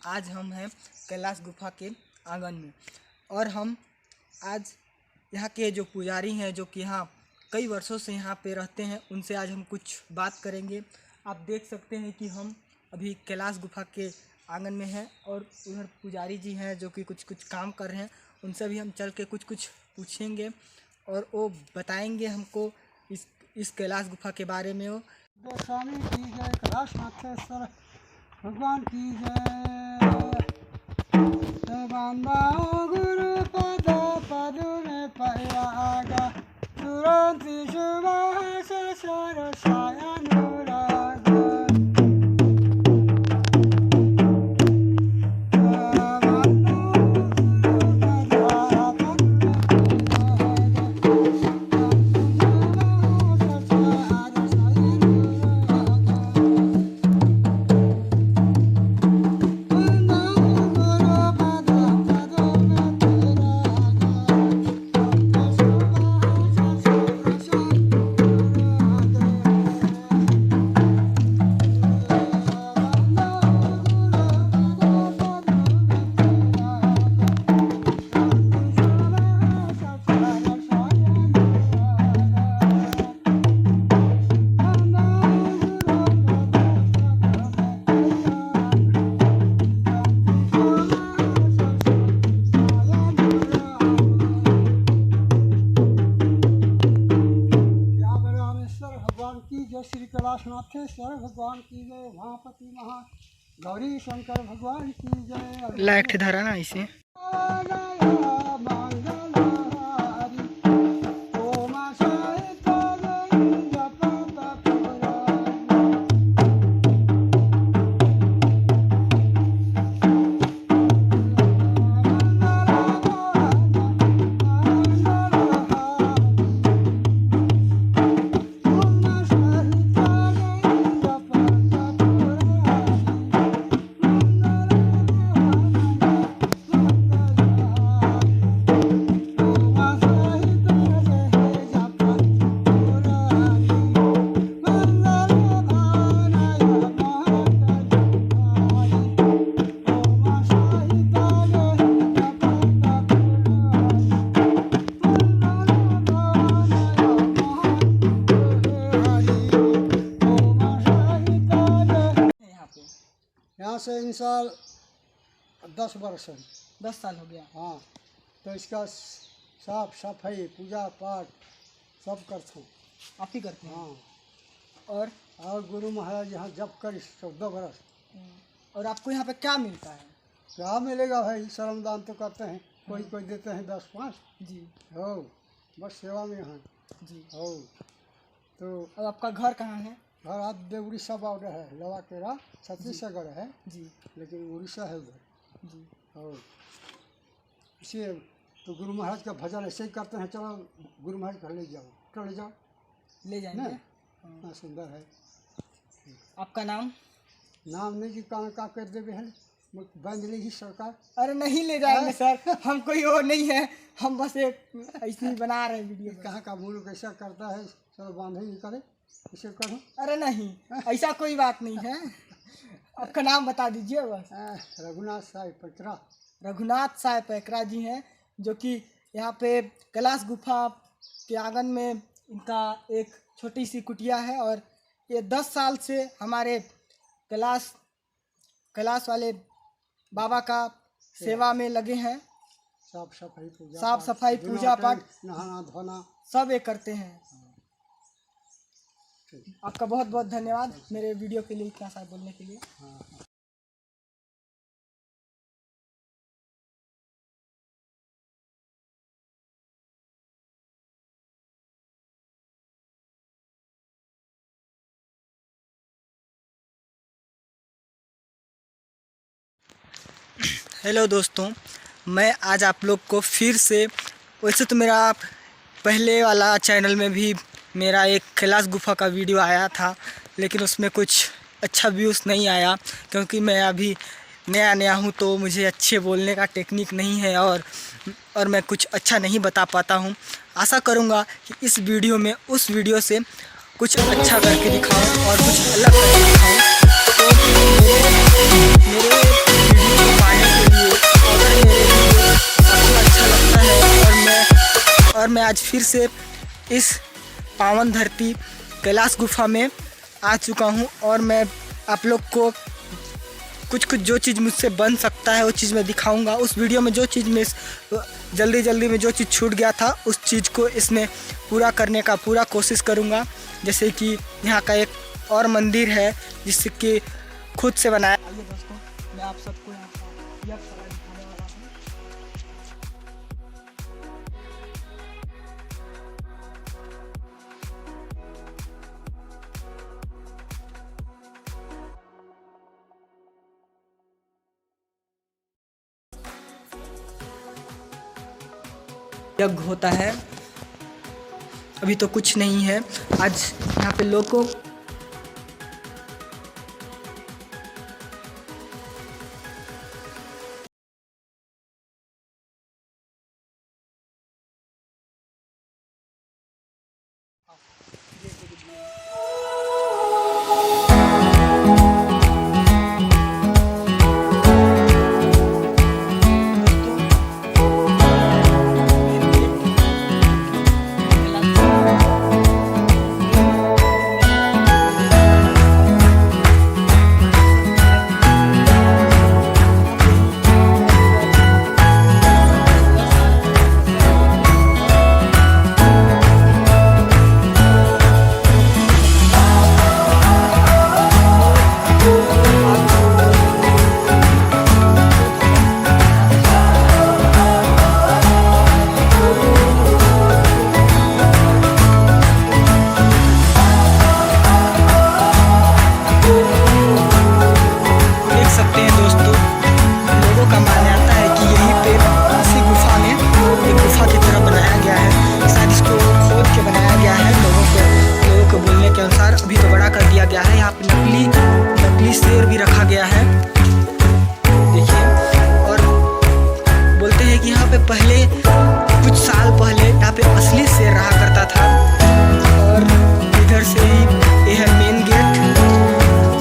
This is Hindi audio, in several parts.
आज हम हैं कैलाश गुफा के आंगन में और हम आज यहाँ के जो पुजारी हैं जो कि यहाँ कई वर्षों से यहाँ पे रहते हैं उनसे आज हम कुछ बात करेंगे। आप देख सकते हैं कि हम अभी कैलाश गुफा के आंगन में हैं और उधर पुजारी जी हैं जो कि कुछ काम कर रहे हैं। उनसे भी हम चल के कुछ पूछेंगे और वो बताएंगे हमको इस कैलाश गुफा के बारे में। वो स्वामी की जय, कैलाशनाथेश्वर भगवान की जय। गुरु पद पदुने पयागा तुरंत सुभाष सरसाय अनुराग। श्री कैलाशनाथेश्वर भगवान की जय। महापति महा गौरी शंकर भगवान की जय। लाइट धरा ना इसे यहाँ से इन साल 10 वर्ष है। 10 साल हो गया। हाँ, तो इसका साफ सफाई पूजा पाठ सब करते हैं। आप ही करते हैं? हाँ। और गुरु महाराज यहाँ जप कर 14 वर्ष। और आपको यहाँ पे क्या मिलता है? क्या मिलेगा भाई, श्रमदान तो करते हैं, कोई देते हैं 10-5 जी हो, बस सेवा में यहाँ जी हो। तो और आपका घर कहाँ है? घर आप उड़ीसा बॉर्डर है, लवाकेरा छत्तीसगढ़ है जी, लेकिन उड़ीसा है उधर जी। हो। इसलिए तो गुरु महाराज का भजन ऐसे ही करते हैं। चलो गुरु महाराज का ले जाओ, तो ले जाओ, ले जाएंगे। हाँ, सुंदर है। आपका नाम? नाम नहीं कि का कर दे है, बंद लेगी सरकार। अरे नहीं ले जाएंगे सर, हम कोई और नहीं है, हम बस एक ऐसे ही बना रहे हैं वीडियो। कहाँ का मुल्क ऐसा करता है, सब बांधे नहीं करे, इसे करो। अरे नहीं, ऐसा कोई बात नहीं है। आपका नाम बता दीजिए बस। रघुनाथ साहब पैकरा। रघुनाथ साहब पैकरा जी हैं जो कि यहाँ पे कैलाश गुफा के आंगन में इनका एक छोटी सी कुटिया है और ये 10 साल से हमारे कैलाश वाले बाबा का सेवा में लगे हैं। साफ सफाई पूजा पाठ नहाना धोना सब ये करते हैं। आपका बहुत बहुत धन्यवाद मेरे वीडियो के लिए इतना सारा बोलने के लिए। हाँ। हेलो दोस्तों, मैं आज आप लोग को फिर से, वैसे तो मेरा पहले वाला चैनल में भी मेरा एक कैलाश गुफा का वीडियो आया था लेकिन उसमें कुछ अच्छा व्यूज़ नहीं आया क्योंकि मैं अभी नया हूँ तो मुझे अच्छे बोलने का टेक्निक नहीं है और मैं कुछ अच्छा नहीं बता पाता हूँ। आशा करूँगा कि इस वीडियो में उस वीडियो से कुछ अच्छा करके दिखाऊँ और कुछ अलग करके दिखाऊँ। तो मेरे वीडियो और मैं आज फिर से इस पावन धरती कैलाश गुफा में आ चुका हूँ और मैं आप लोग को कुछ जो चीज़ मुझसे बन सकता है वो चीज़ मैं दिखाऊंगा। उस वीडियो में जो चीज़ में जल्दी में जो चीज़ छूट गया था उस चीज़ को इसमें पूरा करने का पूरा कोशिश करूंगा। जैसे कि यहाँ का एक और मंदिर है जिसके खुद से बनाया। आइए दोस्तों, मैं आप सबको यहाँ का यज्ञशाला दिखाने वाला हूँ। यज्ञ होता है, अभी तो कुछ नहीं है। आज यहाँ पे लोगों गया है। यहाँ पे नकली शेर भी रखा गया है, देखिए। और बोलते हैं कि यहाँ पे पहले कुछ साल पहले यहाँ पे असली शेर रहा करता था। और इधर से ही ये है मेन गेट,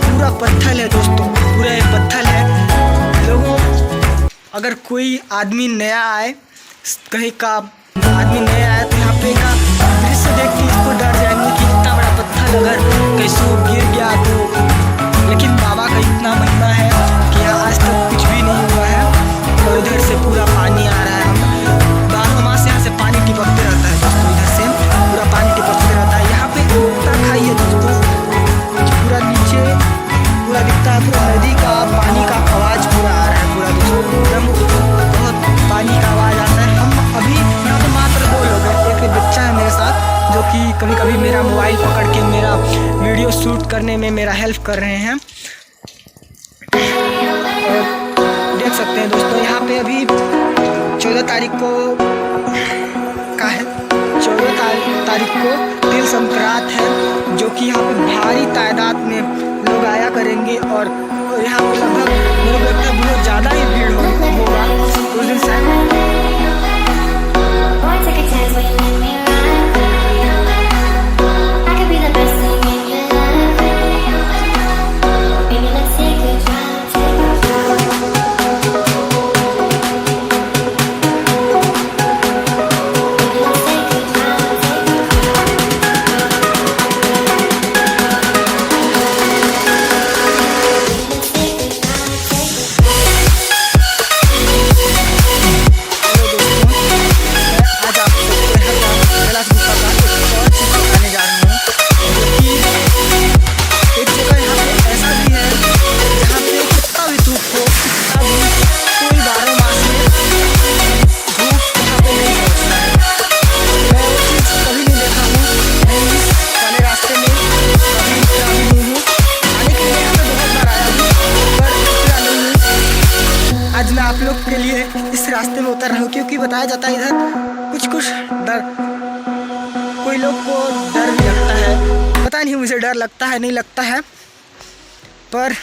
पूरा पत्थर है दोस्तों, पूरा ये पत्थर है। लोगों, अगर कोई आदमी नया आए, कहीं का आदमी नया आए तो यहाँ पे का दृश्य देख के इसको डर जाएंगे कि इतना बड़ा पत्थर अगर कैसे वो गिर गया तो। लेकिन बाबा का इतना महिमा है कि यहाँ आज तक कुछ भी नहीं हुआ है। और इधर से पूरा पानी आ रहा है, हम 12 मास यहाँ से पानी टिपकते रहता है दोस्तों। इधर से पूरा पानी टिपकते रहता है। यहाँ पे उतना खाई है दोस्तों, पूरा नीचे पूरा दिखता है, पूरा नदी का पानी का आवाज़ पूरा आ रहा है पूरा दोस्तों, एकदम बहुत पानी का आवाज़ आता है। हम अभी यहाँ पे मात्र 2 लोग हैं, एक बच्चा है मेरे साथ जो कि कभी कभी मेरा मोबाइल पकड़ के मेरा वीडियो शूट करने में मेरा हेल्प कर रहे हैं। और देख सकते हैं दोस्तों, यहाँ पे अभी 14 तारीख को का है, 14 तारीख को तिल संक्रांत है, जो कि यहाँ पे भारी तादाद में लोग आया करेंगे। और यहाँ पे लगभग मेरे को लगता है बहुत ज़्यादा ही भीड़ होगा उस दिन से। मैं आप लोग के लिए इस रास्ते में उतर रहा हूँ, क्योंकि बताया जाता है इधर कुछ डर, कोई लोग को डर भी लगता है, पता नहीं मुझे डर लगता है नहीं लगता है। पर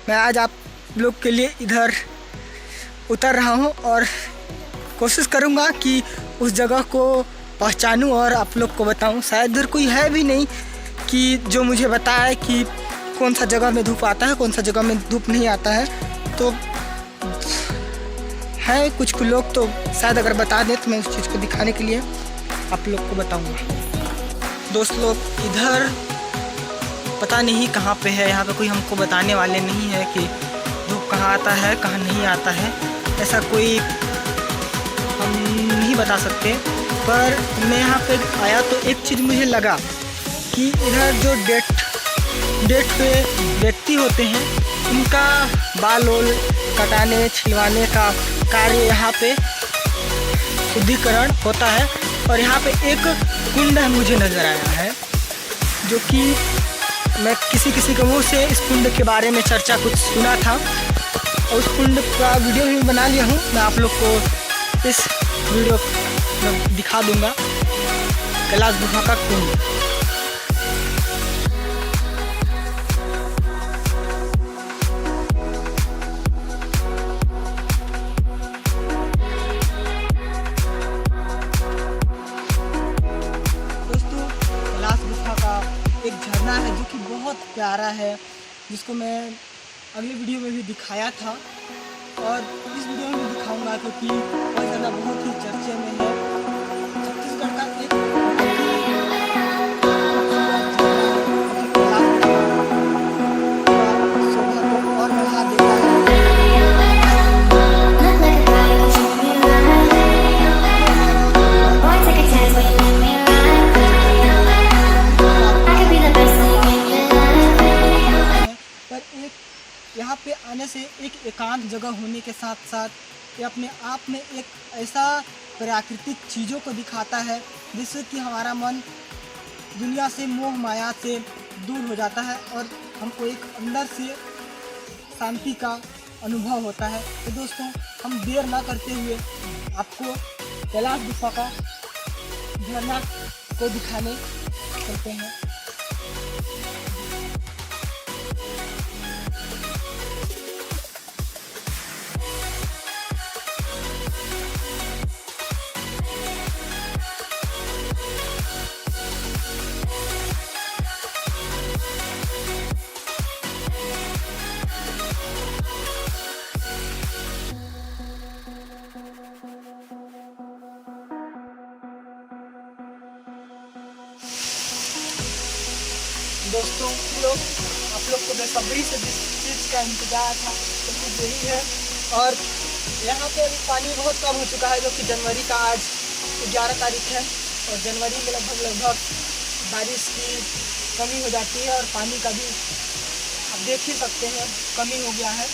मैं आज आप लोग के लिए इधर उतर रहा हूँ और कोशिश करूँगा कि उस जगह को पहचानूँ और आप लोग को बताऊँ। शायद इधर कोई है भी नहीं कि जो मुझे बताए कि कौन सा जगह में धूप आता है, कौन सा जगह में धूप नहीं आता है। तो है कुछ लोग तो शायद अगर बता दें तो मैं उस चीज़ को दिखाने के लिए आप लोग को बताऊंगा। दोस्त लोग इधर पता नहीं कहाँ पे है, यहाँ पे कोई हमको बताने वाले नहीं है कि धूप कहाँ आता है कहाँ नहीं आता है, ऐसा कोई हम नहीं बता सकते। पर मैं यहाँ पे आया तो एक चीज़ मुझे लगा कि इधर जो डेट पे व्यक्ति होते हैं उनका बाल ओल कटाने छिलवाने का कार्य यहाँ पे शुद्धिकरण होता है। और यहाँ पे एक कुंड मुझे नज़र आया है, जो कि मैं किसी के मुँह से इस कुंड के बारे में चर्चा कुछ सुना था और उस कुंड का वीडियो भी बना लिया हूँ। मैं आप लोग को इस वीडियो में दिखा दूँगा कैलाश गुफा का कुंड। एक झरना है जो कि बहुत प्यारा है, जिसको मैं अगले वीडियो में भी दिखाया था और इस वीडियो में भी दिखाऊंगा, क्योंकि वह झरना बहुत ही चर्चे में है। छत्तीसगढ़ का एक शोभा को और बढ़ा देता है। यहाँ पे आने से एक एकांत जगह होने के साथ साथ ये अपने आप में एक ऐसा प्राकृतिक चीज़ों को दिखाता है जिससे कि हमारा मन दुनिया से मोह माया से दूर हो जाता है और हमको एक अंदर से शांति का अनुभव होता है। तो दोस्तों, हम देर ना करते हुए आपको कैलाश गुफा का झरना को दिखाने चलते हैं। दोस्तों आप लोग को बेसब्री से जिस चीज़ का इंतजार था तो कुछ यही है। और यहाँ पे अभी पानी बहुत कम हो चुका है, जो कि जनवरी का आज 11 तारीख है और जनवरी में लगभग बारिश की कमी हो जाती है और पानी का भी आप देख ही सकते हैं कमी हो गया है।